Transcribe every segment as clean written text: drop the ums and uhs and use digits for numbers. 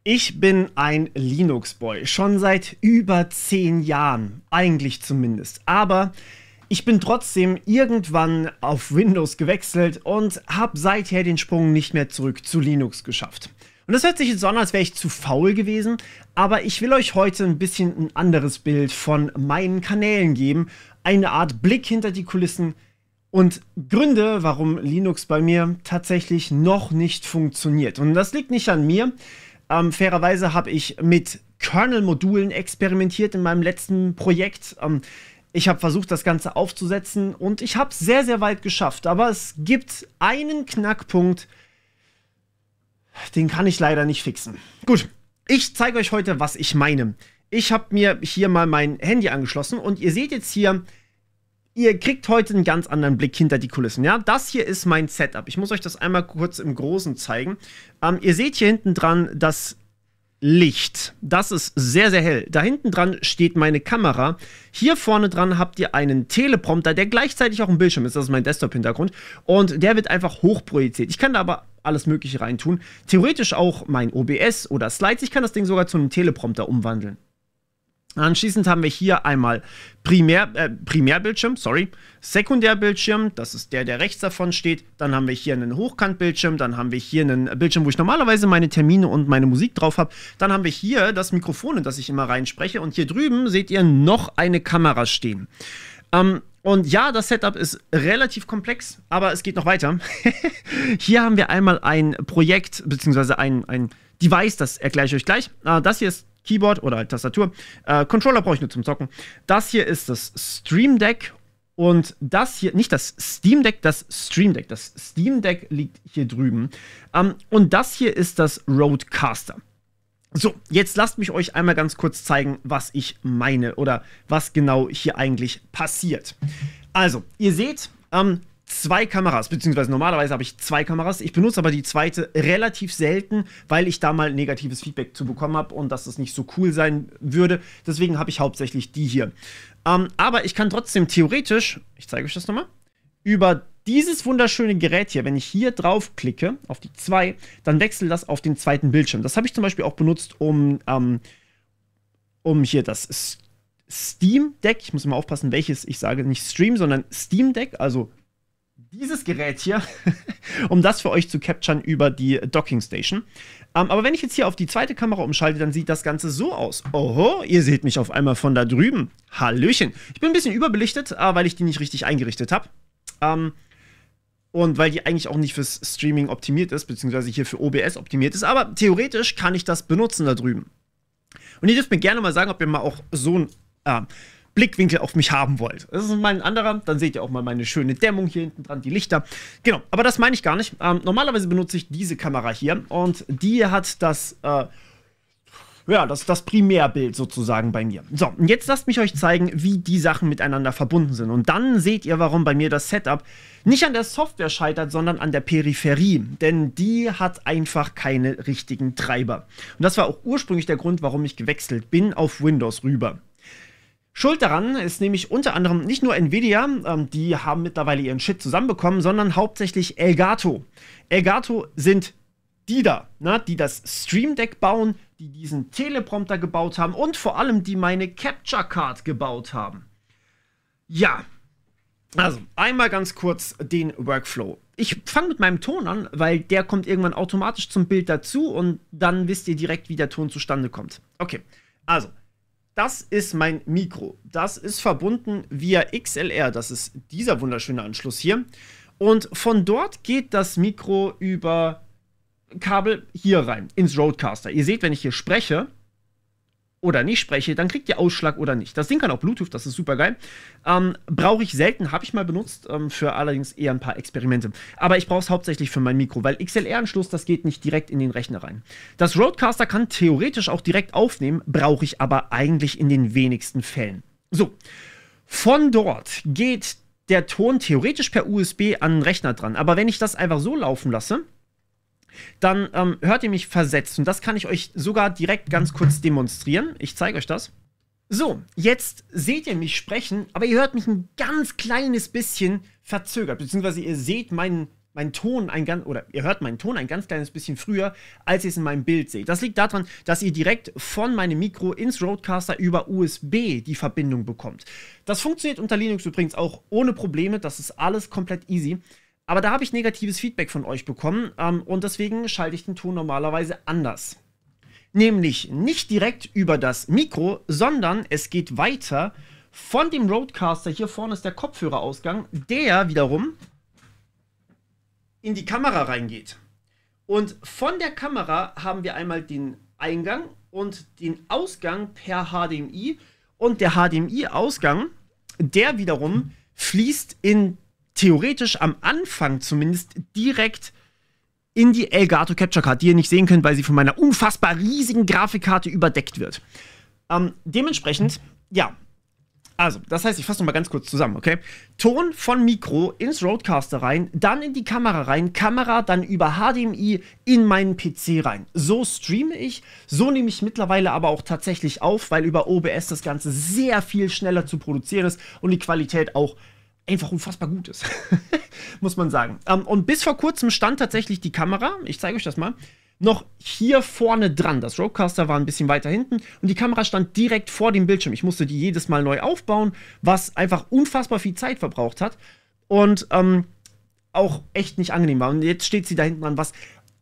Ich bin ein Linux-Boy, schon seit über 10 Jahren, eigentlich zumindest. Aber ich bin trotzdem irgendwann auf Windows gewechselt und habe seither den Sprung nicht mehr zurück zu Linux geschafft. Und das hört sich jetzt so an, als wäre ich zu faul gewesen, aber ich will euch heute ein bisschen ein anderes Bild von meinen Kanälen geben, eine Art Blick hinter die Kulissen und Gründe, warum Linux bei mir tatsächlich noch nicht funktioniert. Und das liegt nicht an mir. Fairerweise habe ich mit Kernel-Modulen experimentiert in meinem letzten Projekt. Ich habe versucht, das Ganze aufzusetzen und ich habe es sehr, sehr weit geschafft. Aber es gibt einen Knackpunkt, den kann ich leider nicht fixen. Gut, ich zeige euch heute, was ich meine. Ich habe mir hier mal mein Handy angeschlossen und ihr seht jetzt hier, ihr kriegt heute einen ganz anderen Blick hinter die Kulissen. Ja, das hier ist mein Setup. Ich muss euch das einmal kurz im Großen zeigen. Ihr seht hier hinten dran das Licht. Das ist sehr, sehr hell. Da hinten dran steht meine Kamera. Hier vorne dran habt ihr einen Teleprompter, der gleichzeitig auch ein Bildschirm ist. Das ist mein Desktop-Hintergrund. Und der wird einfach hochprojiziert. Ich kann da aber alles Mögliche reintun. Theoretisch auch mein OBS oder Slides. Ich kann das Ding sogar zu einem Teleprompter umwandeln. Anschließend haben wir hier einmal Primärbildschirm, Sekundärbildschirm, das ist der rechts davon steht. Dann haben wir hier einen Hochkantbildschirm, dann haben wir hier einen Bildschirm, wo ich normalerweise meine Termine und meine Musik drauf habe. Dann haben wir hier das Mikrofon, in das ich immer reinspreche. Und hier drüben seht ihr noch eine Kamera stehen. Und ja, das Setup ist relativ komplex, aber es geht noch weiter. Hier haben wir einmal ein Projekt, beziehungsweise ein Device, das erkläre ich euch gleich. Das hier ist Keyboard oder halt Tastatur. Controller brauche ich nur zum Zocken. Das hier ist das Stream Deck und das hier, nicht das Steam Deck, das Stream Deck. Das Steam Deck liegt hier drüben. Und das hier ist das Rodecaster. So, jetzt lasst mich euch einmal ganz kurz zeigen, was ich meine oder was genau hier eigentlich passiert. Also, ihr seht, zwei Kameras, beziehungsweise normalerweise habe ich zwei Kameras. Ich benutze aber die zweite relativ selten, weil ich da mal negatives Feedback zu bekommen habe und dass das nicht so cool sein würde. Deswegen habe ich hauptsächlich die hier. Aber ich kann trotzdem theoretisch, ich zeige euch das nochmal, über dieses wunderschöne Gerät hier, wenn ich hier drauf klicke, auf die 2, dann wechselt das auf den zweiten Bildschirm. Das habe ich zum Beispiel auch benutzt, um hier das Steam Deck, ich muss mal aufpassen, welches ich sage, nicht Stream, sondern Steam Deck, also dieses Gerät hier, um das für euch zu capturen über die Docking Station. Aber wenn ich jetzt hier auf die zweite Kamera umschalte, dann sieht das Ganze so aus. Oho, ihr seht mich auf einmal von da drüben. Hallöchen. Ich bin ein bisschen überbelichtet, weil ich die nicht richtig eingerichtet habe. Und weil die eigentlich auch nicht fürs Streaming optimiert ist, beziehungsweise hier für OBS optimiert ist. Aber theoretisch kann ich das benutzen da drüben. Und ihr dürft mir gerne mal sagen, ob ihr mal auch so ein Blickwinkel auf mich haben wollt. Das ist mal ein anderer, dann seht ihr auch mal meine schöne Dämmung hier hinten dran, die Lichter. Genau, aber das meine ich gar nicht. Normalerweise benutze ich diese Kamera hier und die hat das Primärbild sozusagen bei mir. So, und jetzt lasst mich euch zeigen, wie die Sachen miteinander verbunden sind. Und dann seht ihr, warum bei mir das Setup nicht an der Software scheitert, sondern an der Peripherie. Denn die hat einfach keine richtigen Treiber. Und das war auch ursprünglich der Grund, warum ich gewechselt bin auf Windows rüber. Schuld daran ist nämlich unter anderem nicht nur Nvidia, die haben mittlerweile ihren Shit zusammenbekommen, sondern hauptsächlich Elgato. Elgato sind die da, ne, die das Stream Deck bauen, die diesen Teleprompter gebaut haben und vor allem die meine Capture Card gebaut haben. Ja, also einmal ganz kurz den Workflow. Ich fange mit meinem Ton an, weil der kommt irgendwann automatisch zum Bild dazu und dann wisst ihr direkt, wie der Ton zustande kommt. Okay, also das ist mein Mikro. Das ist verbunden via XLR. Das ist dieser wunderschöne Anschluss hier. Und von dort geht das Mikro über Kabel hier rein, ins Rodecaster. Ihr seht, wenn ich hier spreche oder nicht spreche, dann kriegt ihr Ausschlag oder nicht. Das Ding kann auch Bluetooth, das ist super geil. Brauche ich selten, habe ich mal benutzt, für allerdings eher ein paar Experimente. Aber ich brauche es hauptsächlich für mein Mikro, weil XLR-Anschluss, das geht nicht direkt in den Rechner rein. Das Rodecaster kann theoretisch auch direkt aufnehmen, brauche ich aber eigentlich in den wenigsten Fällen. So, von dort geht der Ton theoretisch per USB an den Rechner dran. Aber wenn ich das einfach so laufen lasse, dann hört ihr mich versetzt. Und das kann ich euch sogar direkt ganz kurz demonstrieren. Ich zeige euch das. So, jetzt seht ihr mich sprechen, aber ihr hört mich ein ganz kleines bisschen verzögert. Beziehungsweise ihr seht mein meinen Ton ihr hört meinen Ton ein ganz kleines bisschen früher, als ihr es in meinem Bild seht. Das liegt daran, dass ihr direkt von meinem Mikro ins Rodecaster über USB die Verbindung bekommt. Das funktioniert unter Linux übrigens auch ohne Probleme, das ist alles komplett easy. Aber da habe ich negatives Feedback von euch bekommen und deswegen schalte ich den Ton normalerweise anders. Nämlich nicht direkt über das Mikro, sondern es geht weiter von dem Rodecaster. Hier vorne ist der Kopfhörerausgang, der wiederum in die Kamera reingeht. Und von der Kamera haben wir einmal den Eingang und den Ausgang per HDMI. Und der HDMI-Ausgang, der wiederum fließt theoretisch am Anfang zumindest direkt in die Elgato Capture Card, die ihr nicht sehen könnt, weil sie von meiner unfassbar riesigen Grafikkarte überdeckt wird. Dementsprechend, ja. Also, das heißt, ich fasse nochmal ganz kurz zusammen, okay? Ton von Mikro ins Rodecaster rein, dann in die Kamera rein, Kamera dann über HDMI in meinen PC rein. So streame ich, so nehme ich mittlerweile aber auch tatsächlich auf, weil über OBS das Ganze sehr viel schneller zu produzieren ist und die Qualität auch einfach unfassbar gut ist, muss man sagen. Und bis vor kurzem stand tatsächlich die Kamera, ich zeige euch das mal, noch hier vorne dran. Das Rodecaster war ein bisschen weiter hinten und die Kamera stand direkt vor dem Bildschirm. Ich musste die jedes Mal neu aufbauen, was einfach unfassbar viel Zeit verbraucht hat und auch echt nicht angenehm war. Und jetzt steht sie da hinten dran, was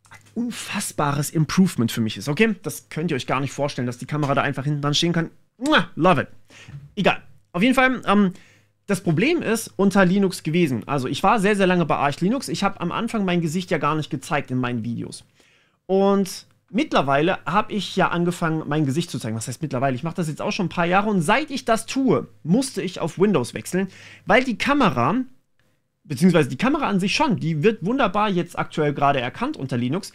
ein unfassbares Improvement für mich ist, okay? Das könnt ihr euch gar nicht vorstellen, dass die Kamera da einfach hinten dran stehen kann. Love it. Egal. Auf jeden Fall, das Problem ist unter Linux gewesen. Also ich war sehr, sehr lange bei Arch Linux. Ich habe am Anfang mein Gesicht ja gar nicht gezeigt in meinen Videos. Und mittlerweile habe ich ja angefangen, mein Gesicht zu zeigen. Was heißt mittlerweile? Ich mache das jetzt auch schon ein paar Jahre. Und seit ich das tue, musste ich auf Windows wechseln, weil die Kamera, beziehungsweise die Kamera an sich schon, die wird wunderbar jetzt aktuell gerade erkannt unter Linux.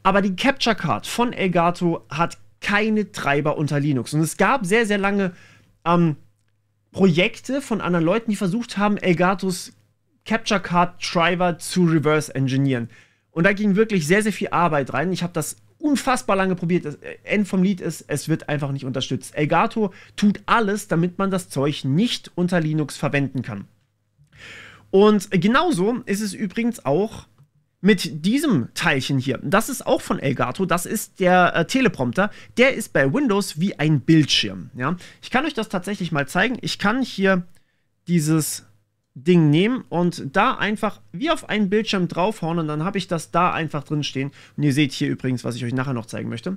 Aber die Capture Card von Elgato hat keine Treiber unter Linux. Und es gab sehr, sehr lange Projekte von anderen Leuten, die versucht haben, Elgatos Capture Card Driver zu reverse engineeren. Und da ging wirklich sehr, sehr viel Arbeit rein. Ich habe das unfassbar lange probiert. Das End vom Lied ist, es wird einfach nicht unterstützt. Elgato tut alles, damit man das Zeug nicht unter Linux verwenden kann. Und genauso ist es übrigens auch mit diesem Teilchen hier. Das ist auch von Elgato. Das ist der Teleprompter. Der ist bei Windows wie ein Bildschirm. Ja? Ich kann euch das tatsächlich mal zeigen. Ich kann hier dieses Ding nehmen und da einfach wie auf einen Bildschirm draufhauen und dann habe ich das da einfach drin stehen. Und ihr seht hier übrigens, was ich euch nachher noch zeigen möchte.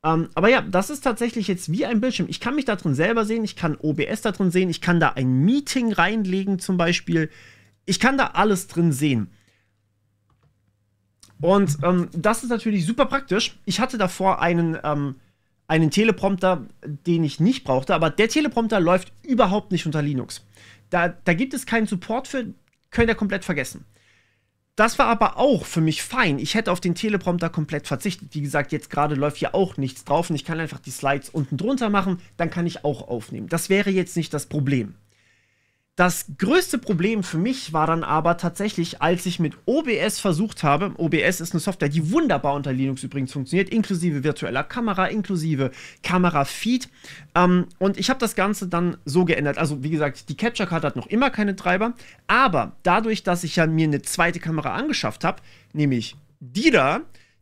Aber ja, das ist tatsächlich jetzt wie ein Bildschirm. Ich kann mich da drin selber sehen, ich kann OBS da drin sehen, ich kann da ein Meeting reinlegen zum Beispiel. Ich kann da alles drin sehen. Und das ist natürlich super praktisch. Ich hatte davor einen Teleprompter, den ich nicht brauchte, aber der Teleprompter läuft überhaupt nicht unter Linux. Da gibt es keinen Support für, könnt ihr komplett vergessen. Das war aber auch für mich fein. Ich hätte auf den Teleprompter komplett verzichtet. Wie gesagt, jetzt gerade läuft hier auch nichts drauf und ich kann einfach die Slides unten drunter machen, dann kann ich auch aufnehmen. Das wäre jetzt nicht das Problem. Das größte Problem für mich war dann aber tatsächlich, als ich mit OBS versucht habe, OBS ist eine Software, die wunderbar unter Linux übrigens funktioniert, inklusive virtueller Kamera, inklusive Kamerafeed. Und ich habe das Ganze dann so geändert. Also wie gesagt, die Capture Card hat noch immer keine Treiber, aber dadurch, dass ich ja mir eine zweite Kamera angeschafft habe, nämlich die da,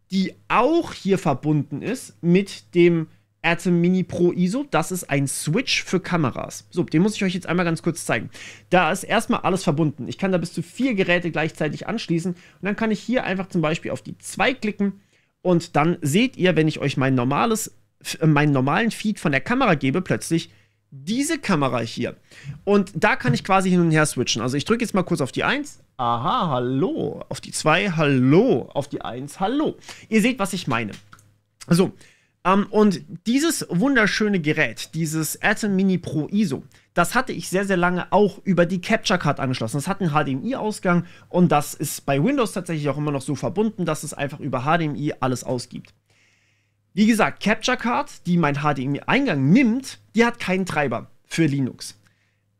die auch hier verbunden ist mit dem Atom Mini Pro ISO, das ist ein Switch für Kameras. So, den muss ich euch jetzt einmal ganz kurz zeigen. Da ist erstmal alles verbunden. Ich kann da bis zu 4 Geräte gleichzeitig anschließen und dann kann ich hier einfach zum Beispiel auf die 2 klicken und dann seht ihr, wenn ich euch meinen normalen Feed von der Kamera gebe, plötzlich diese Kamera hier. Und da kann ich quasi hin und her switchen. Also ich drücke jetzt mal kurz auf die 1. Aha, hallo. Auf die 2, hallo. Auf die 1, hallo. Ihr seht, was ich meine. So. Und dieses wunderschöne Gerät, dieses Atom Mini Pro ISO, das hatte ich sehr, sehr lange auch über die Capture Card angeschlossen. Das hat einen HDMI-Ausgang und das ist bei Windows tatsächlich auch immer noch so verbunden, dass es einfach über HDMI alles ausgibt. Wie gesagt, Capture Card, die mein HDMI-Eingang nimmt, die hat keinen Treiber für Linux.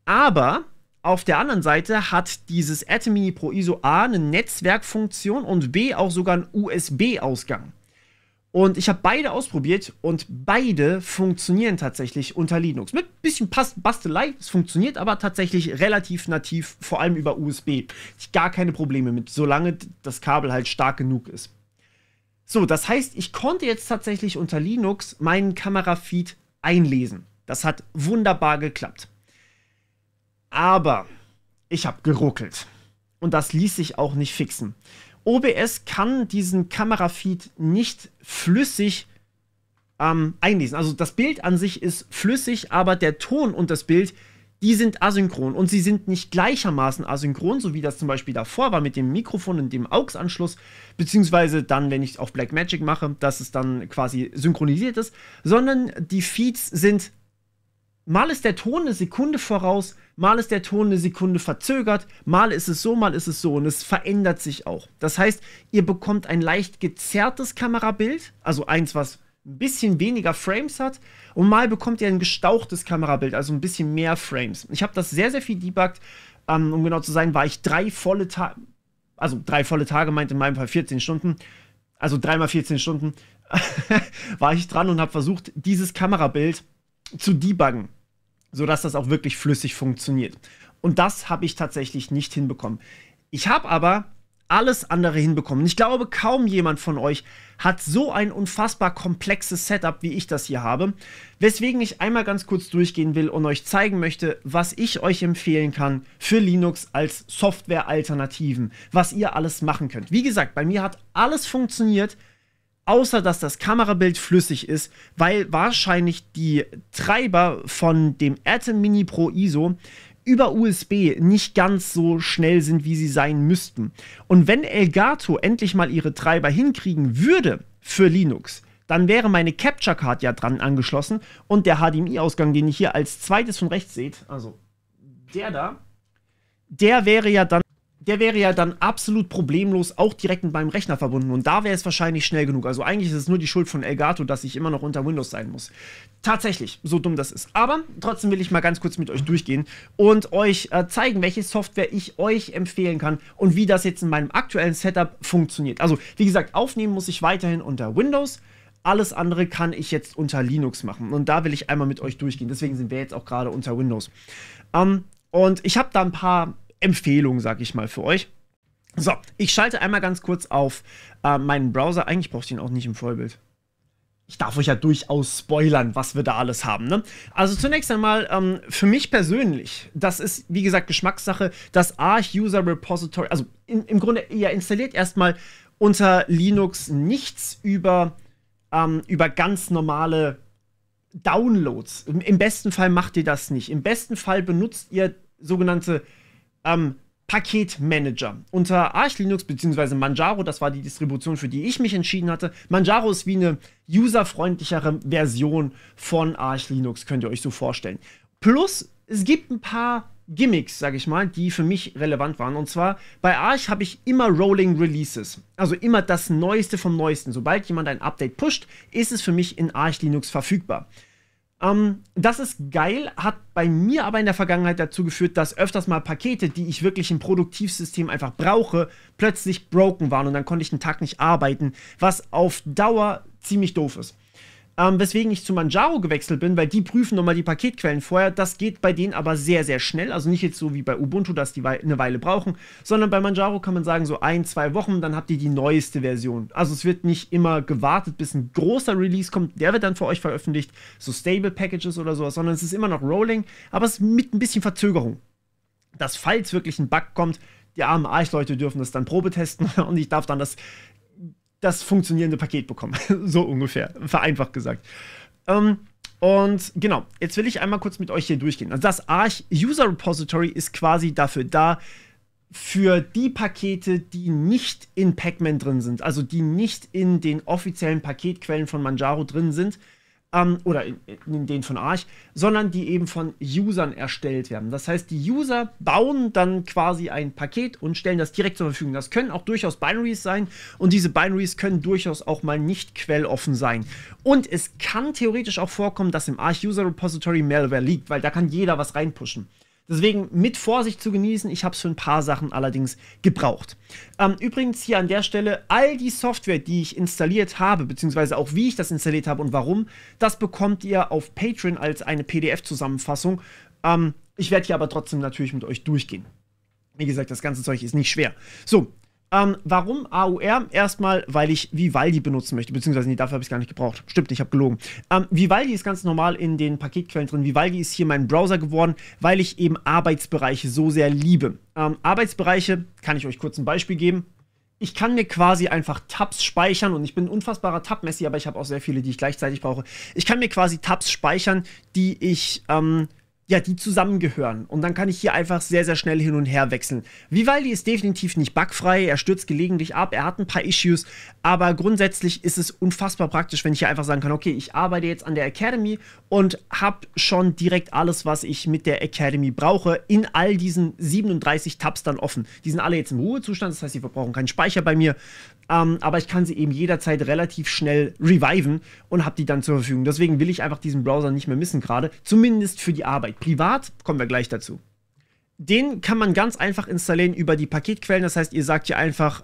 Aber auf der anderen Seite hat dieses Atom Mini Pro ISO A eine Netzwerkfunktion und B auch sogar einen USB-Ausgang. Und ich habe beide ausprobiert und beide funktionieren tatsächlich unter Linux. Mit ein bisschen Bastelei, es funktioniert aber tatsächlich relativ nativ, vor allem über USB. Ich gar keine Probleme mit, solange das Kabel halt stark genug ist. So, das heißt, ich konnte jetzt tatsächlich unter Linux meinen Kamerafeed einlesen. Das hat wunderbar geklappt. Aber ich habe geruckelt. Und das ließ sich auch nicht fixen. OBS kann diesen Kamerafeed nicht flüssig einlesen. Also das Bild an sich ist flüssig, aber der Ton und das Bild, die sind asynchron. Und sie sind nicht gleichermaßen asynchron, so wie das zum Beispiel davor war mit dem Mikrofon und dem AUX-Anschluss, beziehungsweise dann, wenn ich auf Blackmagic mache, dass es dann quasi synchronisiert ist, sondern die Feeds sind, mal ist der Ton eine Sekunde voraus, mal ist der Ton eine Sekunde verzögert, mal ist es so und es verändert sich auch. Das heißt, ihr bekommt ein leicht gezerrtes Kamerabild, also eins, was ein bisschen weniger Frames hat, und mal bekommt ihr ein gestauchtes Kamerabild, also ein bisschen mehr Frames. Ich habe das sehr, sehr viel debuggt. Um genau zu sein, war ich 3 volle Tage, also 3 volle Tage meint in meinem Fall 14 Stunden, also 3 mal 14 Stunden, war ich dran und habe versucht, dieses Kamerabild zu debuggen, sodass das auch wirklich flüssig funktioniert. Und das habe ich tatsächlich nicht hinbekommen. Ich habe aber alles andere hinbekommen. Ich glaube, kaum jemand von euch hat so ein unfassbar komplexes Setup, wie ich das hier habe, weswegen ich einmal ganz kurz durchgehen will und euch zeigen möchte, was ich euch empfehlen kann für Linux als Software-Alternativen, was ihr alles machen könnt. Wie gesagt, bei mir hat alles funktioniert, außer dass das Kamerabild flüssig ist, weil wahrscheinlich die Treiber von dem Atom Mini Pro ISO über USB nicht ganz so schnell sind, wie sie sein müssten. Und wenn Elgato endlich mal ihre Treiber hinkriegen würde für Linux, dann wäre meine Capture Card ja dran angeschlossen und der HDMI-Ausgang, den ihr hier als zweites von rechts seht, also der da, der wäre ja dann absolut problemlos auch direkt mit meinem Rechner verbunden. Und da wäre es wahrscheinlich schnell genug. Also eigentlich ist es nur die Schuld von Elgato, dass ich immer noch unter Windows sein muss. Tatsächlich, so dumm das ist. Aber trotzdem will ich mal ganz kurz mit euch durchgehen und euch zeigen, welche Software ich euch empfehlen kann und wie das jetzt in meinem aktuellen Setup funktioniert. Also, wie gesagt, aufnehmen muss ich weiterhin unter Windows. Alles andere kann ich jetzt unter Linux machen. Und da will ich einmal mit euch durchgehen. Deswegen sind wir jetzt auch gerade unter Windows. Und ich habe da ein paar Empfehlungen, sag ich mal, für euch. So, ich schalte einmal ganz kurz auf meinen Browser. Eigentlich brauche ich den auch nicht im Vollbild. Ich darf euch ja durchaus spoilern, was wir da alles haben, ne? Also zunächst einmal, für mich persönlich, das ist, wie gesagt, Geschmackssache, das Arch User Repository, also im Grunde, ihr installiert erstmal unter Linux nichts über ganz normale Downloads. Im besten Fall macht ihr das nicht. Im besten Fall benutzt ihr sogenannte Paketmanager. Unter Arch Linux bzw. Manjaro, das war die Distribution, für die ich mich entschieden hatte. Manjaro ist wie eine userfreundlichere Version von Arch Linux, könnt ihr euch so vorstellen. Plus, es gibt ein paar Gimmicks, sag ich mal, die für mich relevant waren. Und zwar, bei Arch habe ich immer Rolling Releases. Also immer das Neueste vom Neuesten. Sobald jemand ein Update pusht, ist es für mich in Arch Linux verfügbar. Das ist geil, hat bei mir aber in der Vergangenheit dazu geführt, dass öfters mal Pakete, die ich wirklich im Produktivsystem einfach brauche, plötzlich broken waren und dann konnte ich einen Tag nicht arbeiten, was auf Dauer ziemlich doof ist. Weswegen ich zu Manjaro gewechselt bin, weil die prüfen nochmal die Paketquellen vorher. Das geht bei denen aber sehr, sehr schnell. Also nicht jetzt so wie bei Ubuntu, dass die eine Weile brauchen, sondern bei Manjaro kann man sagen, so 1-2 Wochen, dann habt ihr die neueste Version. Also es wird nicht immer gewartet, bis ein großer Release kommt. Der wird dann für euch veröffentlicht, so Stable Packages oder sowas, sondern es ist immer noch Rolling, aber es ist mit ein bisschen Verzögerung. Dass, falls wirklich ein Bug kommt, die armen Arch-Leute dürfen das dann probetesten und ich darf dann das funktionierende Paket bekommen. So ungefähr, vereinfacht gesagt. Und genau, jetzt will ich einmal kurz mit euch hier durchgehen. Also das Arch User Repository ist quasi dafür da, für die Pakete, die nicht in Pacman drin sind, also die nicht in den offiziellen Paketquellen von Manjaro drin sind, oder in denen von Arch, sondern die eben von Usern erstellt werden. Das heißt, die User bauen dann quasi ein Paket und stellen das direkt zur Verfügung. Das können auch durchaus Binaries sein und diese Binaries können durchaus auch mal nicht quelloffen sein. Und es kann theoretisch auch vorkommen, dass im Arch User Repository Malware liegt, weil da kann jeder was reinpushen. Deswegen mit Vorsicht zu genießen. Ich habe es für ein paar Sachen allerdings gebraucht. Übrigens hier an der Stelle, all die Software, die ich installiert habe, beziehungsweise auch wie ich das installiert habe und warum, das bekommt ihr auf Patreon als eine PDF-Zusammenfassung. Ich werde hier aber trotzdem natürlich mit euch durchgehen. Wie gesagt, das ganze Zeug ist nicht schwer. So, warum AUR? Erstmal, weil ich Vivaldi benutzen möchte, beziehungsweise, nee, dafür habe ich es gar nicht gebraucht. Stimmt, ich habe gelogen. Vivaldi ist ganz normal in den Paketquellen drin. Vivaldi ist hier mein Browser geworden, weil ich eben Arbeitsbereiche so sehr liebe. Arbeitsbereiche, kann ich euch kurz ein Beispiel geben. Ich kann mir quasi einfach Tabs speichern und ich bin ein unfassbarer Tab-Messi, aber ich habe auch sehr viele, die ich gleichzeitig brauche. Ich kann mir quasi Tabs speichern, die ich, ja, die zusammengehören. Und dann kann ich hier einfach sehr, sehr schnell hin und her wechseln. Vivaldi ist definitiv nicht bugfrei, er stürzt gelegentlich ab, er hat ein paar Issues, aber grundsätzlich ist es unfassbar praktisch, wenn ich hier einfach sagen kann, okay, ich arbeite jetzt an der Academy und habe schon direkt alles, was ich mit der Academy brauche, in all diesen 37 Tabs dann offen. Die sind alle jetzt im Ruhezustand, das heißt, sie verbrauchen keinen Speicher bei mir. Aber ich kann sie eben jederzeit relativ schnell reviven und habe die dann zur Verfügung. Deswegen will ich einfach diesen Browser nicht mehr missen gerade, zumindest für die Arbeit. Privat kommen wir gleich dazu. Den kann man ganz einfach installieren über die Paketquellen. Das heißt, ihr sagt hier einfach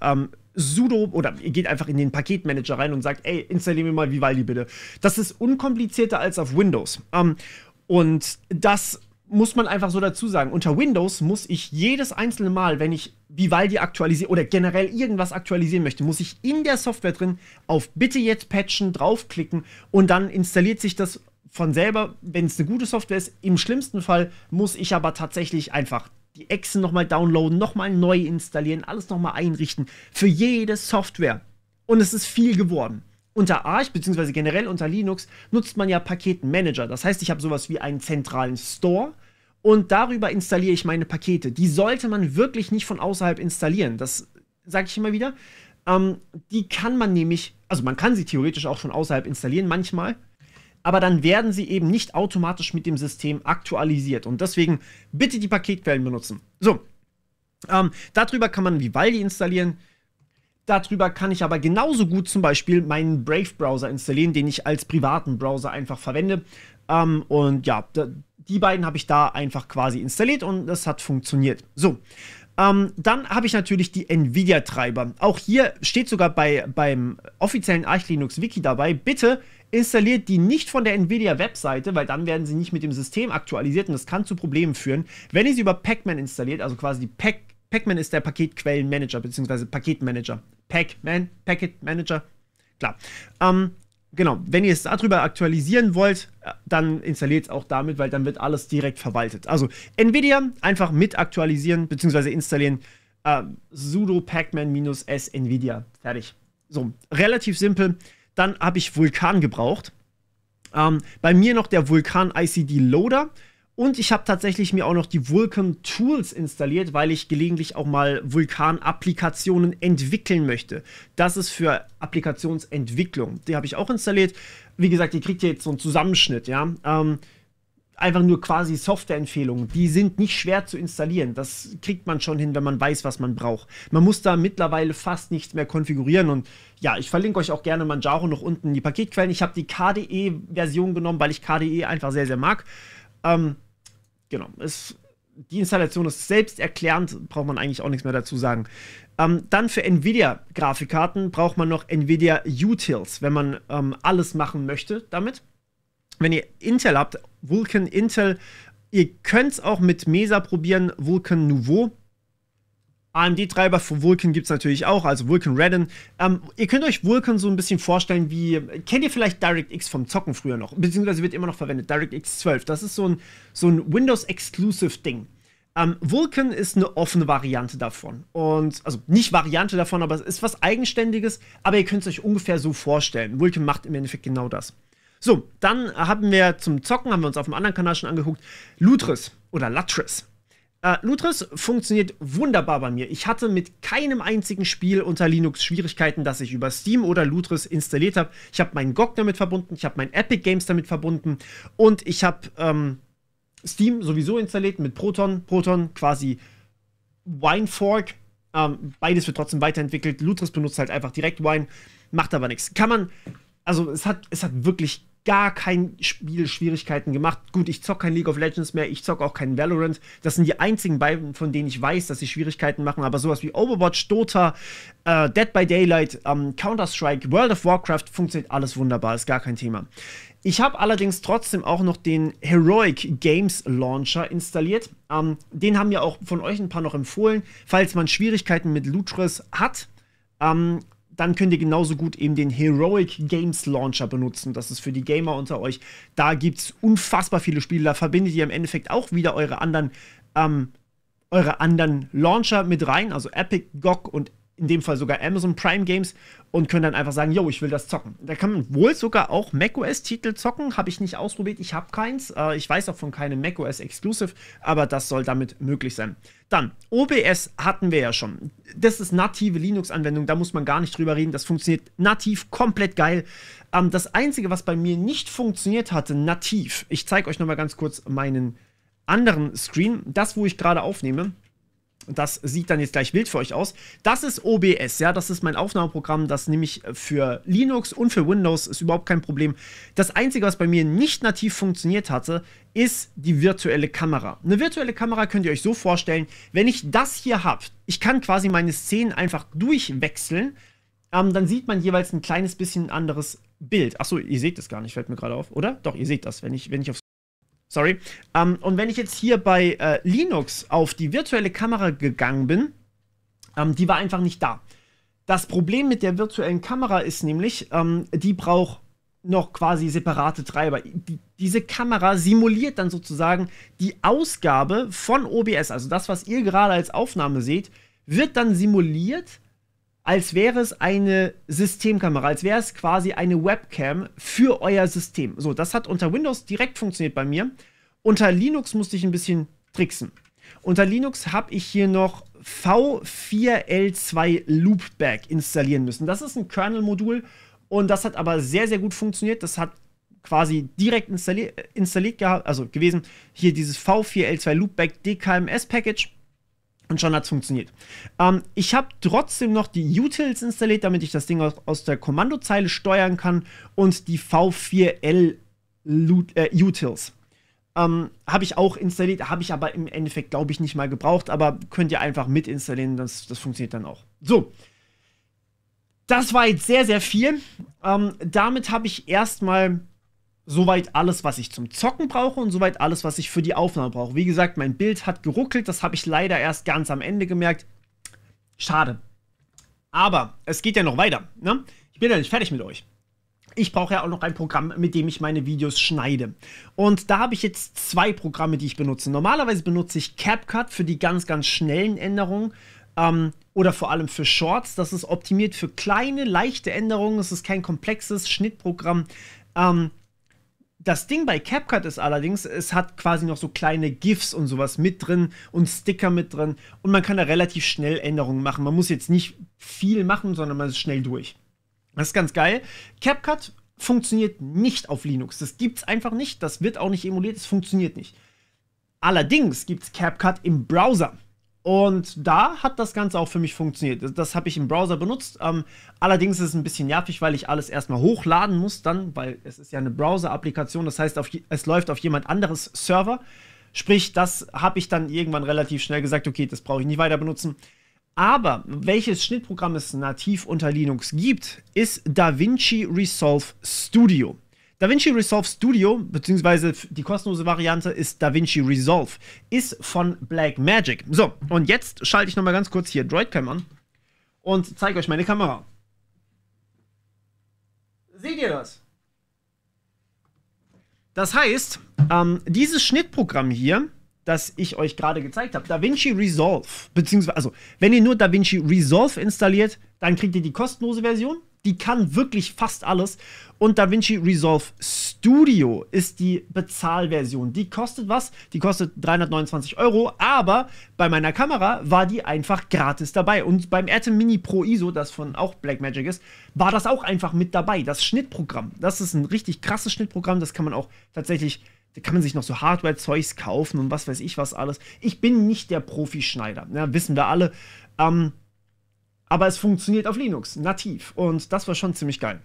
sudo oder ihr geht einfach in den Paketmanager rein und sagt, ey, installier mir mal Vivaldi bitte. Das ist unkomplizierter als auf Windows. Und das muss man einfach so dazu sagen. Unter Windows muss ich jedes einzelne Mal, wenn ich Vivaldi aktualisiere oder generell irgendwas aktualisieren möchte, muss ich in der Software drin auf Bitte jetzt patchen draufklicken und dann installiert sich das von selber, wenn es eine gute Software ist. Im schlimmsten Fall muss ich aber tatsächlich einfach die Exe nochmal downloaden, nochmal neu installieren, alles nochmal einrichten für jede Software. Und es ist viel geworden. Unter Arch, beziehungsweise generell unter Linux, nutzt man ja Paketmanager. Das heißt, ich habe sowas wie einen zentralen Store und darüber installiere ich meine Pakete. Die sollte man wirklich nicht von außerhalb installieren. Das sage ich immer wieder. Die kann man nämlich, also man kann sie theoretisch auch von außerhalb installieren manchmal, aber dann werden sie eben nicht automatisch mit dem System aktualisiert. Und deswegen bitte die Paketquellen benutzen. So, darüber kann man Vivaldi installieren. Darüber kann ich aber genauso gut zum Beispiel meinen Brave-Browser installieren, den ich als privaten Browser einfach verwende. Und ja, die beiden habe ich da einfach quasi installiert und das hat funktioniert. So, dann habe ich natürlich die NVIDIA-Treiber. Auch hier steht sogar beim offiziellen Arch Linux Wiki dabei, bitte installiert die nicht von der NVIDIA-Webseite, weil dann werden sie nicht mit dem System aktualisiert und das kann zu Problemen führen. Wenn ihr sie über Pacman installiert, also quasi die Pacman ist der Paketquellenmanager, beziehungsweise Paketmanager. Packet Manager, klar. Genau, wenn ihr es darüber aktualisieren wollt, dann installiert es auch damit, weil dann wird alles direkt verwaltet. Also NVIDIA einfach mit aktualisieren, beziehungsweise installieren, sudo pacman-s NVIDIA, fertig. So, relativ simpel. Dann habe ich Vulkan gebraucht. Bei mir noch der Vulkan ICD Loader. Und ich habe tatsächlich mir auch noch die Vulkan Tools installiert, weil ich gelegentlich auch mal Vulkan-Applikationen entwickeln möchte. Das ist für Applikationsentwicklung. Die habe ich auch installiert. Wie gesagt, ihr kriegt hier jetzt so einen Zusammenschnitt, ja. Einfach nur quasi Softwareempfehlungen. Die sind nicht schwer zu installieren. Das kriegt man schon hin, wenn man weiß, was man braucht. Man muss da mittlerweile fast nichts mehr konfigurieren. Und ja, ich verlinke euch auch gerne Manjaro noch unten in die Paketquellen. Ich habe die KDE-Version genommen, weil ich KDE einfach sehr, sehr mag. Genau, die Installation ist selbsterklärend, braucht man eigentlich auch nichts mehr dazu sagen. Dann für NVIDIA-Grafikkarten braucht man noch NVIDIA Utils, wenn man alles machen möchte damit. Wenn ihr Intel habt, Vulkan Intel, ihr könnt es auch mit Mesa probieren, Vulkan Nouveau. AMD-Treiber für Vulkan gibt es natürlich auch, also Vulkan Redden. Ihr könnt euch Vulkan so ein bisschen vorstellen wie, kennt ihr vielleicht DirectX vom Zocken früher noch? Beziehungsweise wird immer noch verwendet, DirectX 12. Das ist so ein Windows-Exclusive-Ding. Vulkan ist eine offene Variante davon. Und, also nicht Variante davon, aber es ist was Eigenständiges, aber ihr könnt es euch ungefähr so vorstellen. Vulkan macht im Endeffekt genau das. So, dann haben wir zum Zocken, haben wir uns auf dem anderen Kanal schon angeguckt, Lutris oder Latris. Lutris funktioniert wunderbar bei mir. Ich hatte mit keinem einzigen Spiel unter Linux Schwierigkeiten, dass ich über Steam oder Lutris installiert habe. Ich habe meinen GOG damit verbunden, ich habe meinen Epic Games damit verbunden und ich habe Steam sowieso installiert mit Proton quasi WineFork. Beides wird trotzdem weiterentwickelt. Lutris benutzt halt einfach direkt Wine, macht aber nichts. Kann man, also es hat wirklich gar kein Spiel Schwierigkeiten gemacht. Gut, ich zocke kein League of Legends mehr, ich zocke auch kein Valorant. Das sind die einzigen beiden, von denen ich weiß, dass sie Schwierigkeiten machen. Aber sowas wie Overwatch, Dota, Dead by Daylight, Counter-Strike, World of Warcraft, funktioniert alles wunderbar, ist gar kein Thema. Ich habe allerdings trotzdem auch noch den Heroic Games Launcher installiert. Den haben ja auch von euch ein paar noch empfohlen. Falls man Schwierigkeiten mit Lutris hat, dann könnt ihr genauso gut eben den Heroic Games Launcher benutzen. Das ist für die Gamer unter euch. Da gibt es unfassbar viele Spiele. Da verbindet ihr im Endeffekt auch wieder eure anderen Launcher mit rein. Also Epic, GOG und in dem Fall sogar Amazon Prime Games und könnt dann einfach sagen, yo, ich will das zocken. Da kann man wohl sogar auch macOS-Titel zocken. Habe ich nicht ausprobiert, ich habe keins. Ich weiß auch von keinem macOS Exclusive, aber das soll damit möglich sein. Dann, OBS hatten wir ja schon. Das ist native Linux-Anwendung, da muss man gar nicht drüber reden. Das funktioniert nativ, komplett geil. Das Einzige, was bei mir nicht funktioniert hatte, nativ, ich zeige euch nochmal ganz kurz meinen anderen Screen, das, wo ich gerade aufnehme. Das sieht dann jetzt gleich wild für euch aus. Das ist OBS, ja, das ist mein Aufnahmeprogramm, das nehme ich für Linux und für Windows, ist überhaupt kein Problem. Das Einzige, was bei mir nicht nativ funktioniert hatte, ist die virtuelle Kamera. Eine virtuelle Kamera könnt ihr euch so vorstellen, wenn ich das hier habe, ich kann quasi meine Szenen einfach durchwechseln, dann sieht man jeweils ein kleines bisschen anderes Bild. Achso, ihr seht das gar nicht, fällt mir gerade auf, oder? Doch, ihr seht das, wenn ich auf Sorry. Und wenn ich jetzt hier bei Linux auf die virtuelle Kamera gegangen bin, die war einfach nicht da. Das Problem mit der virtuellen Kamera ist nämlich, die braucht noch quasi separate Treiber. Diese Kamera simuliert dann sozusagen die Ausgabe von OBS, also das, was ihr gerade als Aufnahme seht, wird dann simuliert, als wäre es eine Systemkamera, als wäre es quasi eine Webcam für euer System. So, das hat unter Windows direkt funktioniert bei mir. Unter Linux musste ich ein bisschen tricksen. Unter Linux habe ich hier noch V4L2 Loopback installieren müssen. Das ist ein Kernel-Modul und das hat aber sehr, sehr gut funktioniert. Das hat quasi direkt installiert gehabt, also gewesen. Hier dieses V4L2 Loopback DKMS-Package. Und schon hat es funktioniert. Ich habe trotzdem noch die Utils installiert, damit ich das Ding aus der Kommandozeile steuern kann. Und die V4L Utils habe ich auch installiert. Habe ich aber im Endeffekt, glaube ich, nicht mal gebraucht. Aber könnt ihr einfach mit installieren. Das funktioniert dann auch. So. Das war jetzt sehr, sehr viel. Damit habe ich erstmal soweit alles, was ich zum Zocken brauche und soweit alles, was ich für die Aufnahme brauche. Wie gesagt, mein Bild hat geruckelt, das habe ich leider erst ganz am Ende gemerkt. Schade. Aber es geht ja noch weiter, ne? Ich bin ja nicht fertig mit euch. Ich brauche ja auch noch ein Programm, mit dem ich meine Videos schneide. Und da habe ich jetzt zwei Programme, die ich benutze. Normalerweise benutze ich CapCut für die ganz, ganz schnellen Änderungen. Oder vor allem für Shorts. Das ist optimiert für kleine, leichte Änderungen. Es ist kein komplexes Schnittprogramm. Das Ding bei CapCut ist allerdings, es hat quasi noch so kleine GIFs und sowas mit drin und Sticker mit drin und man kann da relativ schnell Änderungen machen. Man muss jetzt nicht viel machen, sondern man ist schnell durch. Das ist ganz geil. CapCut funktioniert nicht auf Linux. Das gibt es einfach nicht. Das wird auch nicht emuliert. Es funktioniert nicht. Allerdings gibt es CapCut im Browser. Und da hat das Ganze auch für mich funktioniert. Das habe ich im Browser benutzt. Allerdings ist es ein bisschen nervig, weil ich alles erstmal hochladen muss dann, weil es ist ja eine Browser-Applikation. Das heißt, es läuft auf jemand anderes Server. Sprich, das habe ich dann irgendwann relativ schnell gesagt, okay, das brauche ich nicht weiter benutzen. Aber welches Schnittprogramm es nativ unter Linux gibt, ist DaVinci Resolve Studio. DaVinci Resolve Studio, beziehungsweise die kostenlose Variante ist DaVinci Resolve, ist von Blackmagic. So, und jetzt schalte ich nochmal ganz kurz hier Droidcam an und zeige euch meine Kamera. Seht ihr das? Das heißt, dieses Schnittprogramm hier, das ich euch gerade gezeigt habe, DaVinci Resolve, beziehungsweise, also, wenn ihr nur DaVinci Resolve installiert, dann kriegt ihr die kostenlose Version. Die kann wirklich fast alles. Und DaVinci Resolve Studio ist die Bezahlversion. Die kostet was? Die kostet 329 €, aber bei meiner Kamera war die einfach gratis dabei. Und beim Atom Mini Pro ISO, das von auch Blackmagic ist, war das auch einfach mit dabei. Das Schnittprogramm, das ist ein richtig krasses Schnittprogramm. Das kann man auch tatsächlich, da kann man sich noch so Hardware-Zeugs kaufen und was weiß ich was alles. Ich bin nicht der Profi-Schneider, ja, wissen wir alle. Aber es funktioniert auf Linux, nativ. Und das war schon ziemlich geil.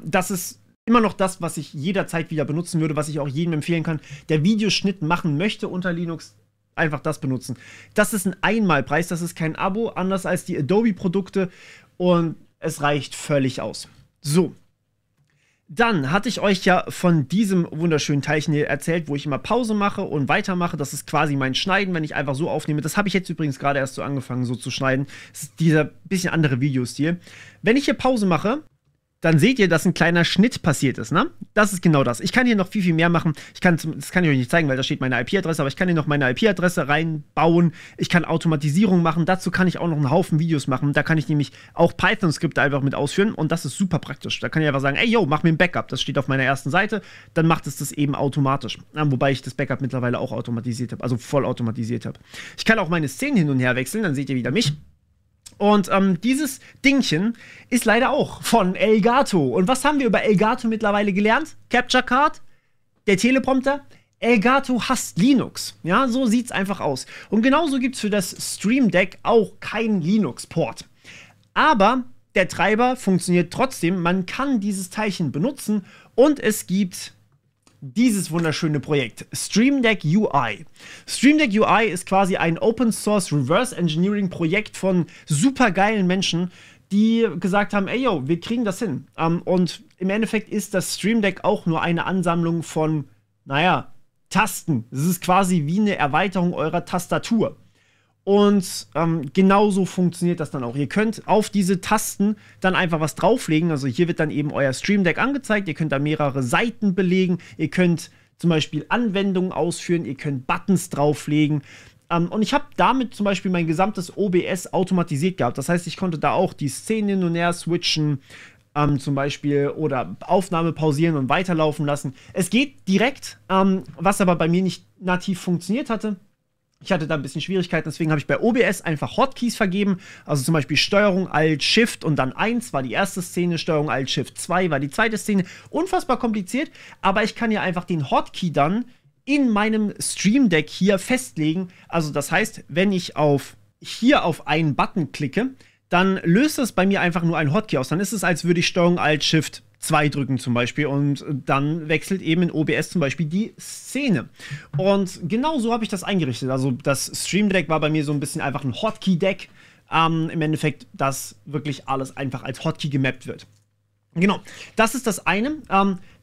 Das ist immer noch das, was ich jederzeit wieder benutzen würde, was ich auch jedem empfehlen kann, der Videoschnitt machen möchte unter Linux, einfach das benutzen. Das ist ein Einmalpreis, das ist kein Abo, anders als die Adobe-Produkte und es reicht völlig aus. So. Dann hatte ich euch ja von diesem wunderschönen Teilchen hier erzählt, wo ich immer Pause mache und weitermache. Das ist quasi mein Schneiden, wenn ich einfach so aufnehme. Das habe ich jetzt übrigens gerade erst so angefangen, so zu schneiden. Das ist dieser bisschen andere Videostil. Wenn ich hier Pause mache, dann seht ihr, dass ein kleiner Schnitt passiert ist, ne? Das ist genau das. Ich kann hier noch viel, viel mehr machen. Das kann ich euch nicht zeigen, weil da steht meine IP-Adresse, aber ich kann hier noch meine IP-Adresse reinbauen. Ich kann Automatisierung machen. Dazu kann ich auch noch einen Haufen Videos machen. Da kann ich nämlich auch Python-Skripte einfach mit ausführen und das ist super praktisch. Da kann ich einfach sagen, ey, yo, mach mir ein Backup. Das steht auf meiner ersten Seite. Dann macht es das eben automatisch. Wobei ich das Backup mittlerweile auch automatisiert habe, also voll automatisiert habe. Ich kann auch meine Szenen hin und her wechseln, dann seht ihr wieder mich. Und dieses Dingchen ist leider auch von Elgato. Und was haben wir über Elgato mittlerweile gelernt? Capture Card, der Teleprompter. Elgato hasst Linux. Ja, so sieht es einfach aus. Und genauso gibt es für das Stream Deck auch keinen Linux-Port. Aber der Treiber funktioniert trotzdem. Man kann dieses Teilchen benutzen und es gibt dieses wunderschöne Projekt, Stream Deck UI. Stream Deck UI ist quasi ein Open Source Reverse Engineering Projekt von supergeilen Menschen, die gesagt haben, ey yo, wir kriegen das hin. Und im Endeffekt ist das Stream Deck auch nur eine Ansammlung von, naja, Tasten. Es ist quasi wie eine Erweiterung eurer Tastatur. Und genauso funktioniert das dann auch. Ihr könnt auf diese Tasten dann einfach was drauflegen. Also hier wird dann eben euer Stream Deck angezeigt. Ihr könnt da mehrere Seiten belegen. Ihr könnt zum Beispiel Anwendungen ausführen. Ihr könnt Buttons drauflegen. Und ich habe damit zum Beispiel mein gesamtes OBS automatisiert gehabt. Das heißt, ich konnte da auch die Szenen hin und her switchen. Zum Beispiel oder Aufnahme pausieren und weiterlaufen lassen. Es geht direkt, was aber bei mir nicht nativ funktioniert hatte. Ich hatte da ein bisschen Schwierigkeiten, deswegen habe ich bei OBS einfach Hotkeys vergeben. Also zum Beispiel Steuerung Alt Shift und dann 1 war die erste Szene, Steuerung Alt Shift 2 war die zweite Szene. Unfassbar kompliziert, aber ich kann ja einfach den Hotkey dann in meinem Stream Deck hier festlegen. Also das heißt, wenn ich hier auf einen Button klicke, dann löst es bei mir einfach nur ein Hotkey aus. Dann ist es, als würde ich Steuerung Alt Shift 2 drücken zum Beispiel und dann wechselt eben in OBS zum Beispiel die Szene. Und genau so habe ich das eingerichtet. Also das Stream Deck war bei mir so ein bisschen einfach ein Hotkey-Deck. Im Endeffekt, dass wirklich alles einfach als Hotkey gemappt wird. Genau, das ist das eine.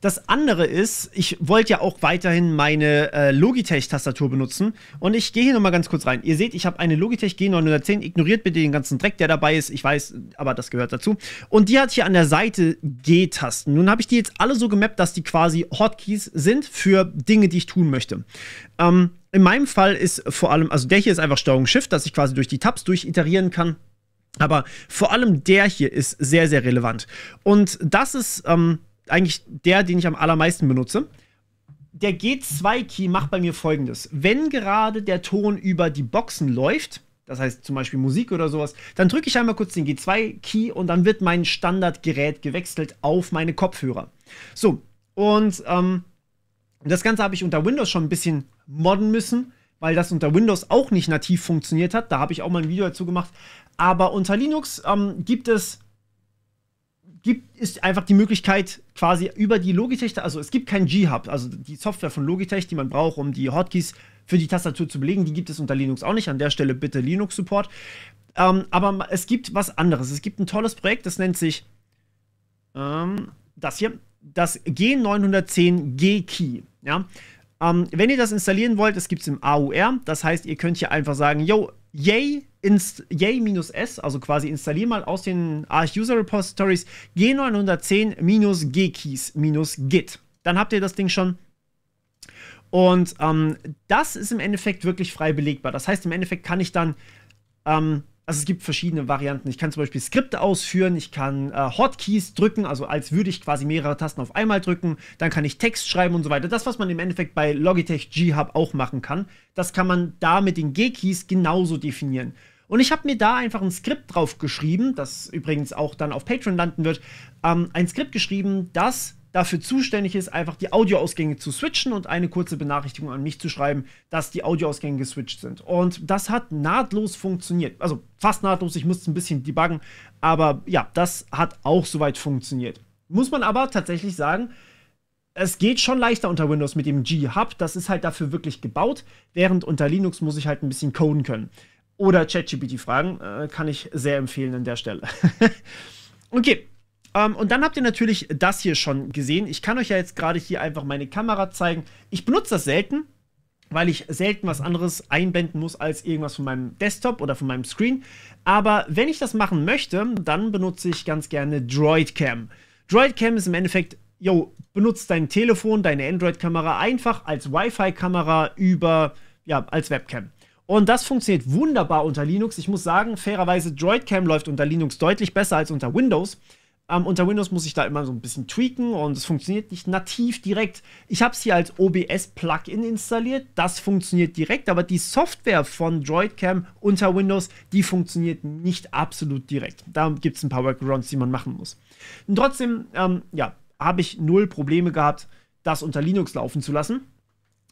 Das andere ist, ich wollte ja auch weiterhin meine Logitech-Tastatur benutzen. Und ich gehe hier nochmal ganz kurz rein. Ihr seht, ich habe eine Logitech G910. Ignoriert bitte den ganzen Dreck, der dabei ist. Ich weiß, aber das gehört dazu. Und die hat hier an der Seite G-Tasten. Nun habe ich die jetzt alle so gemappt, dass die quasi Hotkeys sind für Dinge, die ich tun möchte. In meinem Fall ist vor allem, also der hier ist einfach Steuerung Shift, dass ich quasi durch die Tabs durchiterieren kann. Aber vor allem der hier ist sehr, sehr relevant. Und das ist eigentlich der, den ich am allermeisten benutze. Der G2-Key macht bei mir Folgendes. Wenn gerade der Ton über die Boxen läuft, das heißt zum Beispiel Musik oder sowas, dann drücke ich einmal kurz den G2-Key und dann wird mein Standardgerät gewechselt auf meine Kopfhörer. So, und das Ganze habe ich unter Windows schon ein bisschen modden müssen, weil das unter Windows auch nicht nativ funktioniert hat. Da habe ich auch mal ein Video dazu gemacht. Aber unter Linux ist einfach die Möglichkeit, quasi über die Logitech, also es gibt kein G-Hub, also die Software von Logitech, die man braucht, um die Hotkeys für die Tastatur zu belegen, die gibt es unter Linux auch nicht. An der Stelle bitte Linux-Support. Aber es gibt was anderes. Es gibt ein tolles Projekt, das nennt sich das hier, das G910 G-Key. Ja? Wenn ihr das installieren wollt, es gibt es im AUR. Das heißt, ihr könnt hier einfach sagen, yo, yay-s, also quasi installier mal aus den Arch-User-Repositories G910-G-Keys-Git. Dann habt ihr das Ding schon. Und das ist im Endeffekt wirklich frei belegbar. Das heißt, im Endeffekt kann ich dann also es gibt verschiedene Varianten. Ich kann zum Beispiel Skripte ausführen, ich kann Hotkeys drücken, also als würde ich quasi mehrere Tasten auf einmal drücken. Dann kann ich Text schreiben und so weiter. Das, was man im Endeffekt bei Logitech G-Hub auch machen kann, das kann man da mit den G-Keys genauso definieren. Und ich habe mir da einfach ein Skript drauf geschrieben, das übrigens auch dann auf Patreon landen wird, ein Skript geschrieben, das dafür zuständig ist, einfach die Audioausgänge zu switchen und eine kurze Benachrichtigung an mich zu schreiben, dass die Audioausgänge geswitcht sind. Und das hat nahtlos funktioniert. Also fast nahtlos, ich musste ein bisschen debuggen, aber ja, das hat auch soweit funktioniert. Muss man aber tatsächlich sagen, es geht schon leichter unter Windows mit dem G-Hub. Das ist halt dafür wirklich gebaut, während unter Linux muss ich halt ein bisschen coden können. Oder ChatGPT fragen, kann ich sehr empfehlen an der Stelle. Okay, und dann habt ihr natürlich das hier schon gesehen. Ich kann euch ja jetzt gerade hier einfach meine Kamera zeigen. Ich benutze das selten, weil ich selten was anderes einblenden muss als irgendwas von meinem Desktop oder von meinem Screen. Aber wenn ich das machen möchte, dann benutze ich ganz gerne DroidCam. DroidCam ist im Endeffekt, benutzt dein Telefon, deine Android-Kamera einfach als Wi-Fi-Kamera als Webcam. Und das funktioniert wunderbar unter Linux. Ich muss sagen, fairerweise, DroidCam läuft unter Linux deutlich besser als unter Windows. Unter Windows muss ich da immer so ein bisschen tweaken und es funktioniert nicht nativ direkt. Ich habe es hier als OBS-Plugin installiert. Das funktioniert direkt, aber die Software von DroidCam unter Windows, die funktioniert nicht absolut direkt. Da gibt es ein paar Workarounds, die man machen muss. Und trotzdem, habe ich null Probleme gehabt, das unter Linux laufen zu lassen.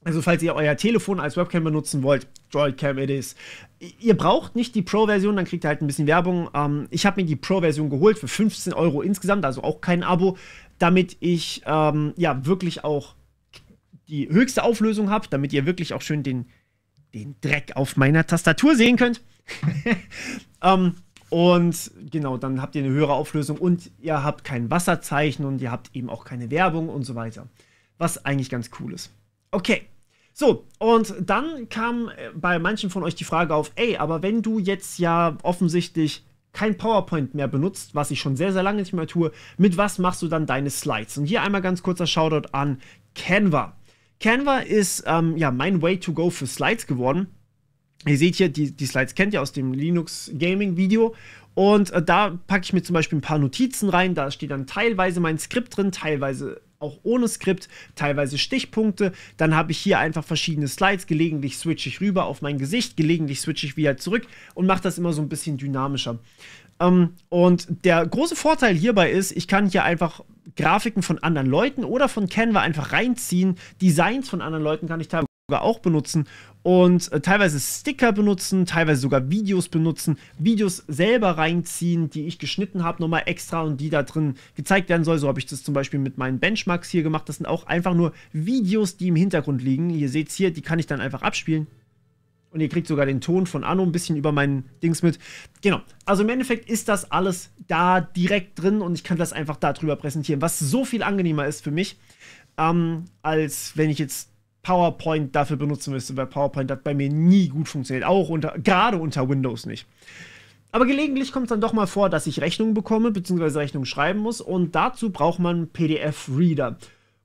Also falls ihr euer Telefon als Webcam benutzen wollt, DroidCam it is. Ihr braucht nicht die Pro-Version, dann kriegt ihr halt ein bisschen Werbung. Ich habe mir die Pro-Version geholt für 15 € insgesamt, also auch kein Abo, damit ich wirklich auch die höchste Auflösung habe, damit ihr wirklich auch schön den Dreck auf meiner Tastatur sehen könnt. Und genau, dann habt ihr eine höhere Auflösung und ihr habt kein Wasserzeichen und ihr habt eben auch keine Werbung und so weiter. Was eigentlich ganz cool ist. Okay, so, und dann kam bei manchen von euch die Frage auf, aber wenn du jetzt ja offensichtlich kein PowerPoint mehr benutzt, was ich schon sehr, sehr lange nicht mehr tue, mit was machst du dann deine Slides? Und hier einmal ganz kurzer Shoutout an Canva. Canva ist mein Way to go für Slides geworden. Ihr seht hier, die Slides kennt ihr aus dem Linux Gaming Video. Und da packe ich mir zum Beispiel ein paar Notizen rein. Da steht dann teilweise mein Skript drin, teilweise auch ohne Skript, teilweise Stichpunkte. Dann habe ich hier einfach verschiedene Slides. Gelegentlich switche ich rüber auf mein Gesicht, gelegentlich switche ich wieder zurück und mache das immer so ein bisschen dynamischer. Und der große Vorteil hierbei ist, ich kann hier einfach Grafiken von anderen Leuten oder von Canva einfach reinziehen. Designs von anderen Leuten kann ich teilweise auch benutzen und teilweise Sticker benutzen, teilweise sogar Videos benutzen, Videos selber reinziehen, die ich geschnitten habe, nochmal extra und die da drin gezeigt werden soll. So habe ich das zum Beispiel mit meinen Benchmarks hier gemacht. Das sind auch einfach nur Videos, die im Hintergrund liegen. Ihr seht es hier, die kann ich dann einfach abspielen. Und ihr kriegt sogar den Ton von Anno ein bisschen über meinen Dings mit. Genau, also im Endeffekt ist das alles da direkt drin und ich kann das einfach da drüber präsentieren, was so viel angenehmer ist für mich, als wenn ich jetzt PowerPoint dafür benutzen müsste, weil PowerPoint hat bei mir nie gut funktioniert, auch gerade unter Windows nicht. Aber gelegentlich kommt es dann doch mal vor, dass ich Rechnungen bekomme, beziehungsweise Rechnungen schreiben muss und dazu braucht man einen PDF-Reader.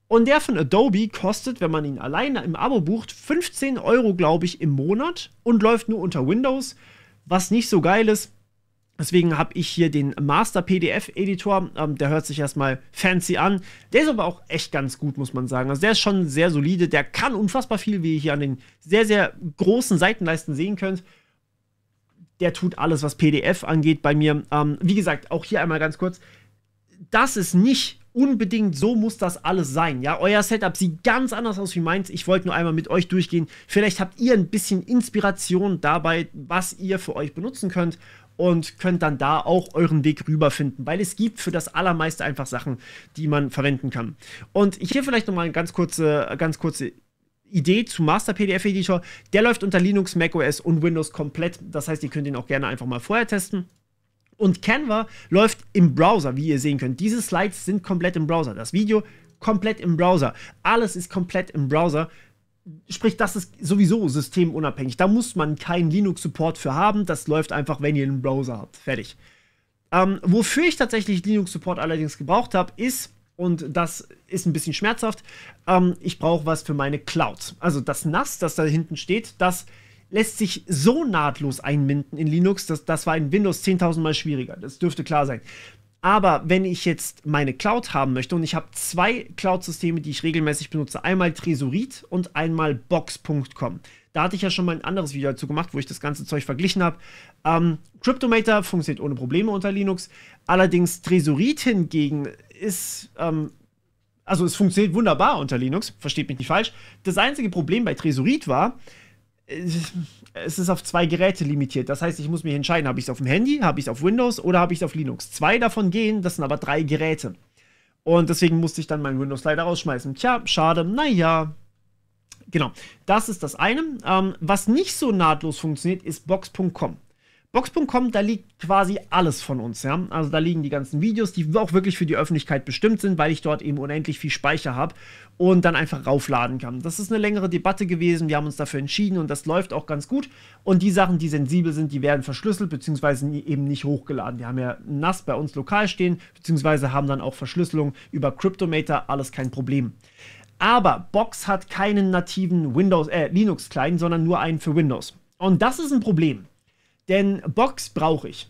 Und der von Adobe kostet, wenn man ihn alleine im Abo bucht, 15 €, glaube ich, im Monat und läuft nur unter Windows, was nicht so geil ist. Deswegen habe ich hier den Master PDF-Editor, der hört sich erstmal fancy an. Der ist aber auch echt ganz gut, muss man sagen. Also der ist schon sehr solide, der kann unfassbar viel, wie ihr hier an den sehr, sehr großen Seitenleisten sehen könnt. Der tut alles, was PDF angeht bei mir. Wie gesagt, auch hier einmal ganz kurz, das ist nicht unbedingt, so muss das alles sein. Ja, euer Setup sieht ganz anders aus wie meins. Ich wollte nur einmal mit euch durchgehen. Vielleicht habt ihr ein bisschen Inspiration dabei, was ihr für euch benutzen könnt und könnt dann da auch euren Weg rüberfinden, weil es gibt für das Allermeiste einfach Sachen, die man verwenden kann. Und hier vielleicht nochmal eine ganz kurze Idee zum Master PDF Editor. Der läuft unter Linux, macOS und Windows komplett. Das heißt, ihr könnt ihn auch gerne einfach mal vorher testen. Und Canva läuft im Browser, wie ihr sehen könnt. Diese Slides sind komplett im Browser. Das Video komplett im Browser. Alles ist komplett im Browser. Sprich, das ist sowieso systemunabhängig. Da muss man keinen Linux-Support für haben. Das läuft einfach, wenn ihr einen Browser habt. Fertig. Wofür ich tatsächlich Linux-Support allerdings gebraucht habe, ist, und das ist ein bisschen schmerzhaft, ich brauche was für meine Cloud. Also das NAS, das da hinten steht, das lässt sich so nahtlos einbinden in Linux, das war in Windows 10.000 Mal schwieriger. Das dürfte klar sein. Aber wenn ich jetzt meine Cloud haben möchte, und ich habe zwei Cloud-Systeme, die ich regelmäßig benutze, einmal Tresorit und einmal Box.com. Da hatte ich ja schon mal ein anderes Video dazu gemacht, wo ich das ganze Zeug verglichen habe. Cryptomator funktioniert ohne Probleme unter Linux. Allerdings Tresorit hingegen ist, also es funktioniert wunderbar unter Linux, versteht mich nicht falsch. Das einzige Problem bei Tresorit war, es ist auf 2 Geräte limitiert. Das heißt, ich muss mich entscheiden, habe ich es auf dem Handy, habe ich es auf Windows oder habe ich es auf Linux. 2 davon gehen, das sind aber 3 Geräte. Und deswegen musste ich dann mein Windows leider rausschmeißen. Tja, schade, naja. Genau, das ist das eine. Was nicht so nahtlos funktioniert, ist Box.com. Box.com, da liegt quasi alles von uns, ja. Also da liegen die ganzen Videos, die auch wirklich für die Öffentlichkeit bestimmt sind, weil ich dort eben unendlich viel Speicher habe und dann einfach raufladen kann. Das ist eine längere Debatte gewesen, wir haben uns dafür entschieden und das läuft auch ganz gut. Und die Sachen, die sensibel sind, die werden verschlüsselt, beziehungsweise eben nicht hochgeladen. Wir haben ja NAS bei uns lokal stehen, beziehungsweise haben dann auch Verschlüsselung über Cryptomator, alles kein Problem. Aber Box hat keinen nativen Linux-Client, sondern nur einen für Windows. Und das ist ein Problem. Denn Box brauche ich.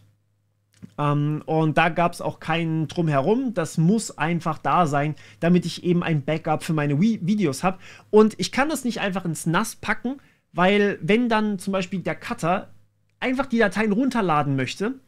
Und da gab es auch keinen Drumherum. Das muss einfach da sein, damit ich eben ein Backup für meine Videos habe. Und ich kann das nicht einfach ins NAS packen, weil wenn dann zum Beispiel der Cutter einfach die Dateien runterladen möchte,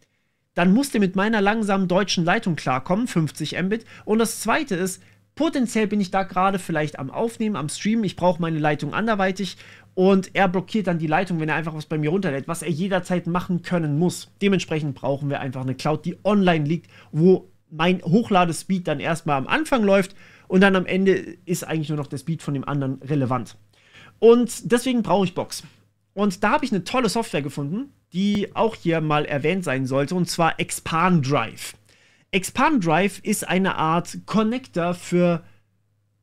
dann muss der mit meiner langsamen deutschen Leitung klarkommen, 50 Mbit. Und das zweite ist, potenziell bin ich da gerade vielleicht am Aufnehmen, am Streamen. Ich brauche meine Leitung anderweitig und er blockiert dann die Leitung, wenn er einfach was bei mir runterlädt, was er jederzeit machen können muss. Dementsprechend brauchen wir einfach eine Cloud, die online liegt, wo mein Hochladespeed dann erstmal am Anfang läuft und dann am Ende ist eigentlich nur noch der Speed von dem anderen relevant. Und deswegen brauche ich Box. Und da habe ich eine tolle Software gefunden, die auch hier mal erwähnt sein sollte, und zwar Expandrive. Expandrive ist eine Art Connector für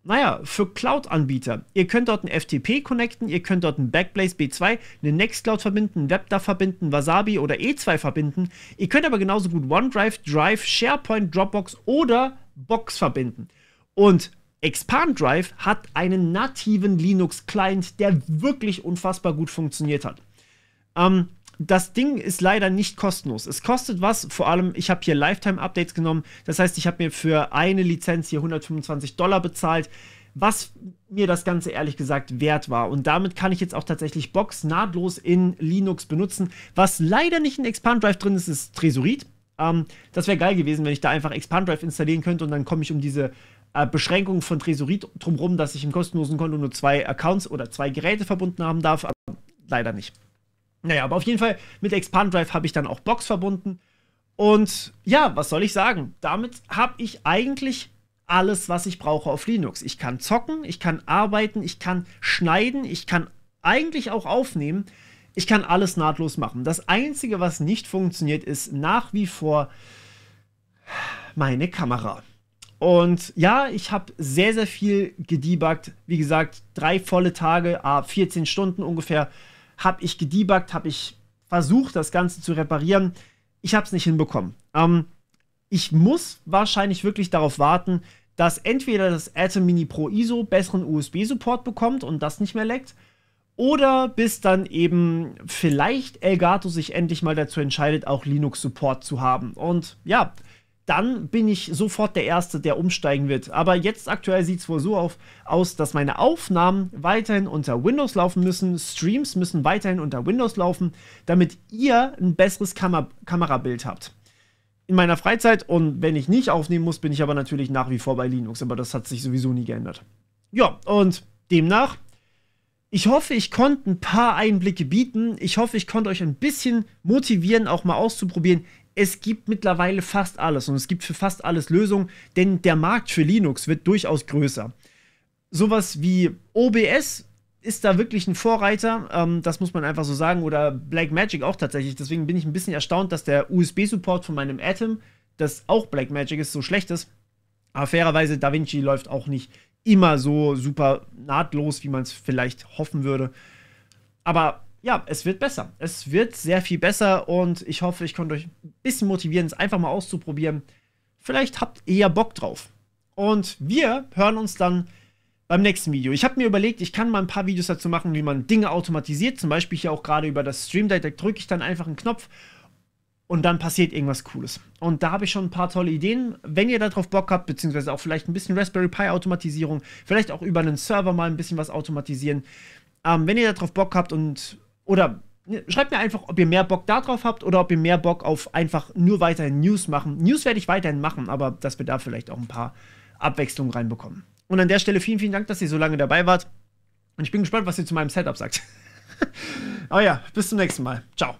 Cloud-Anbieter. Ihr könnt dort einen FTP connecten, ihr könnt dort einen Backblaze B2, eine Nextcloud verbinden, einen WebDAV verbinden, Wasabi oder E2 verbinden. Ihr könnt aber genauso gut OneDrive, Drive, SharePoint, Dropbox oder Box verbinden. Und Expandrive hat einen nativen Linux-Client, der wirklich unfassbar gut funktioniert hat. Das Ding ist leider nicht kostenlos. Es kostet was, vor allem, ich habe hier Lifetime-Updates genommen. Das heißt, ich habe mir für eine Lizenz hier $125 bezahlt, was mir das Ganze ehrlich gesagt wert war. Und damit kann ich jetzt auch tatsächlich Box nahtlos in Linux benutzen. Was leider nicht in Expandrive drin ist, ist Tresorit. Das wäre geil gewesen, wenn ich da einfach Expandrive installieren könnte und dann komme ich um diese Beschränkung von Tresorit drumherum, dass ich im kostenlosen Konto nur 2 Accounts oder 2 Geräte verbunden haben darf, aber leider nicht. Naja, aber auf jeden Fall mit Expandrive habe ich dann auch Box verbunden. Und ja, was soll ich sagen? Damit habe ich eigentlich alles, was ich brauche auf Linux. Ich kann zocken, ich kann arbeiten, ich kann schneiden, ich kann eigentlich auch aufnehmen. Ich kann alles nahtlos machen. Das Einzige, was nicht funktioniert, ist nach wie vor meine Kamera. Und ja, ich habe sehr, sehr viel gedebuggt. Wie gesagt, 3 volle Tage, 14 Stunden ungefähr habe ich gedebuggt, habe ich versucht, das Ganze zu reparieren. Ich habe es nicht hinbekommen. Ich muss wahrscheinlich wirklich darauf warten, dass entweder das Atom Mini Pro ISO besseren USB-Support bekommt und das nicht mehr leckt, oder bis dann eben vielleicht Elgato sich endlich mal dazu entscheidet, auch Linux-Support zu haben. Und ja, dann bin ich sofort der Erste, der umsteigen wird. Aber jetzt aktuell sieht es wohl so aus, dass meine Aufnahmen weiterhin unter Windows laufen müssen, Streams müssen weiterhin unter Windows laufen, damit ihr ein besseres Kamerabild habt. In meiner Freizeit, und wenn ich nicht aufnehmen muss, bin ich aber natürlich nach wie vor bei Linux, aber das hat sich sowieso nie geändert. Ja, und demnach, ich hoffe, ich konnte ein paar Einblicke bieten. Ich hoffe, ich konnte euch ein bisschen motivieren, auch mal auszuprobieren. Es gibt mittlerweile fast alles und es gibt für fast alles Lösungen, denn der Markt für Linux wird durchaus größer. Sowas wie OBS ist da wirklich ein Vorreiter, das muss man einfach so sagen, oder Blackmagic auch tatsächlich. Deswegen bin ich ein bisschen erstaunt, dass der USB-Support von meinem Atom, das auch Blackmagic ist, so schlecht ist. Aber fairerweise, DaVinci läuft auch nicht immer so super nahtlos, wie man es vielleicht hoffen würde. Aber ja, es wird besser. Es wird sehr viel besser und ich hoffe, ich konnte euch ein bisschen motivieren, es einfach mal auszuprobieren. Vielleicht habt ihr ja Bock drauf. Und wir hören uns dann beim nächsten Video. Ich habe mir überlegt, ich kann mal ein paar Videos dazu machen, wie man Dinge automatisiert. Zum Beispiel hier auch gerade über das Stream Deck, da drücke ich dann einfach einen Knopf und dann passiert irgendwas Cooles. Und da habe ich schon ein paar tolle Ideen. Wenn ihr darauf Bock habt, beziehungsweise auch vielleicht ein bisschen Raspberry Pi Automatisierung, vielleicht auch über einen Server mal ein bisschen was automatisieren. Wenn ihr darauf Bock habt oder schreibt mir einfach, ob ihr mehr Bock darauf habt oder ob ihr mehr Bock auf einfach nur weiterhin News machen. News werde ich weiterhin machen, aber dass wir da vielleicht auch ein paar Abwechslungen reinbekommen. Und an der Stelle vielen, vielen Dank, dass ihr so lange dabei wart. Und ich bin gespannt, was ihr zu meinem Setup sagt. Aber ja, bis zum nächsten Mal. Ciao.